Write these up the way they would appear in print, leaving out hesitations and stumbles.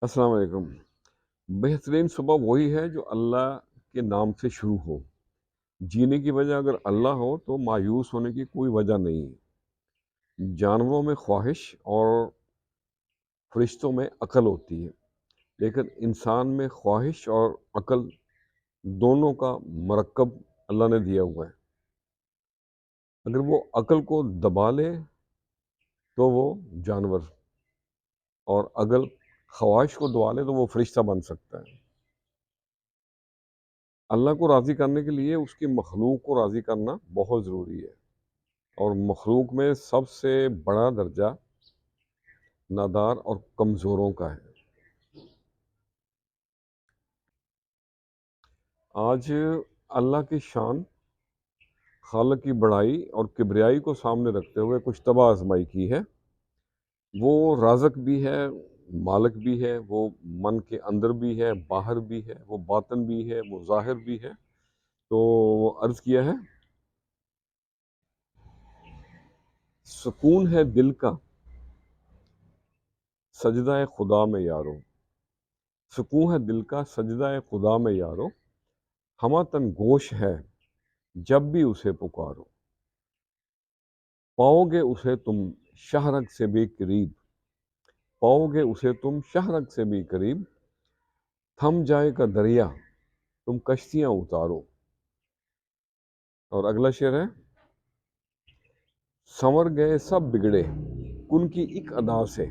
السلام علیکم۔ بہترین صبح وہی ہے جو اللہ کے نام سے شروع ہو۔ جینے کی وجہ اگر اللہ ہو تو مایوس ہونے کی کوئی وجہ نہیں ہے۔ جانوروں میں خواہش اور فرشتوں میں عقل ہوتی ہے، لیکن انسان میں خواہش اور عقل دونوں کا مرکب اللہ نے دیا ہوا ہے۔ اگر وہ عقل کو دبا لے تو وہ جانور، اور عقل خواہش کو دبا لے تو وہ فرشتہ بن سکتا ہے۔ اللہ کو راضی کرنے کے لیے اس کی مخلوق کو راضی کرنا بہت ضروری ہے، اور مخلوق میں سب سے بڑا درجہ نادار اور کمزوروں کا ہے۔ آج اللہ کی شان، خالق کی بڑائی اور کبریائی کو سامنے رکھتے ہوئے کچھ تباہ آزمائی کی ہے۔ وہ رازق بھی ہے، مالک بھی ہے، وہ من کے اندر بھی ہے، باہر بھی ہے، وہ باطن بھی ہے، وہ ظاہر بھی ہے۔ تو عرض کیا ہے، سکون ہے دل کا سجدہ خدا میں یارو، سکون ہے دل کا سجدہ خدا میں یارو، ہمہ تن گوش ہے جب بھی اسے پکارو، پاؤ گے اسے تم شہرک سے بھی قریب، پاؤ گے اسے تم شہرک سے بھی قریب، تھم جائے گا دریا تم کشتیاں اتارو۔ اور اگلا شعر ہے، سنور گئے سب بگڑے کن کی ایک ادا سے،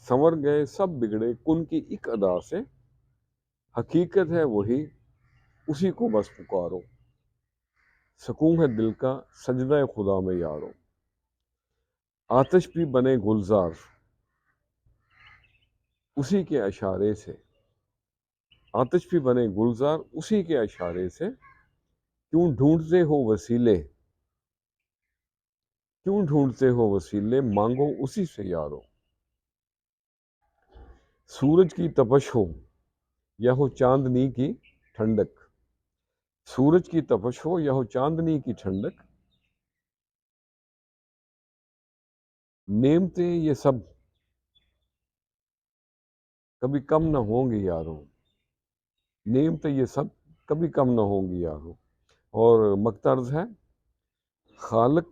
سنور گئے سب بگڑے کن کی ایک ادا سے، حقیقت ہے وہی اسی کو بس پکارو، سکون ہے دل کا سجدہ خدا میں یارو۔ آتش بھی بنے گلزار اسی کے اشارے سے، آتش بھی بنے گلزار اسی کے اشارے سے، کیوں ڈھونڈتے ہو وسیلے، کیوں ڈھونڈتے ہو وسیلے، مانگو اسی سے یارو۔ سورج کی تپش ہو یا ہو چاندنی کی ٹھنڈک، سورج کی تپش ہو یا ہو چاندنی کی ٹھنڈک، نعمتیں یہ سب کبھی کم نہ ہوں گی یارو، نعمتیں یہ سب کبھی کم نہ ہوں گی یارو۔ اور مقترض ہے، خالق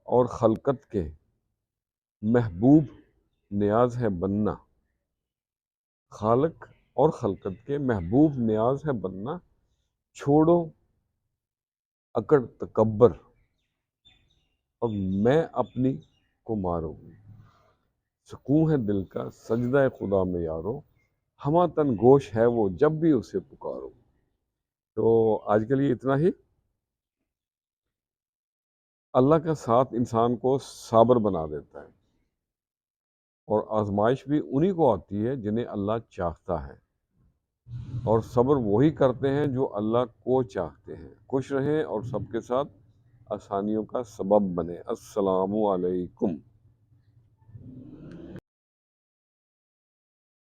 اور خلقت کے محبوب نیاز ہے بننا، خالق اور خلقت کے محبوب نیاز ہے بننا، چھوڑو اکڑ تکبر اور میں اپنی کو مارو، سکون ہے دل کا سجدہ خدا میں یارو، ہمہ تن گوش ہے وہ جب بھی اسے پکارو۔ تو آج کے لیے اتنا ہی۔ اللہ کا ساتھ انسان کو صابر بنا دیتا ہے، اور آزمائش بھی انہی کو آتی ہے جنہیں اللہ چاہتا ہے، اور صبر وہی کرتے ہیں جو اللہ کو چاہتے ہیں۔ خوش رہیں اور سب کے ساتھ آسانیوں کا سبب بنے۔ السلام علیکم۔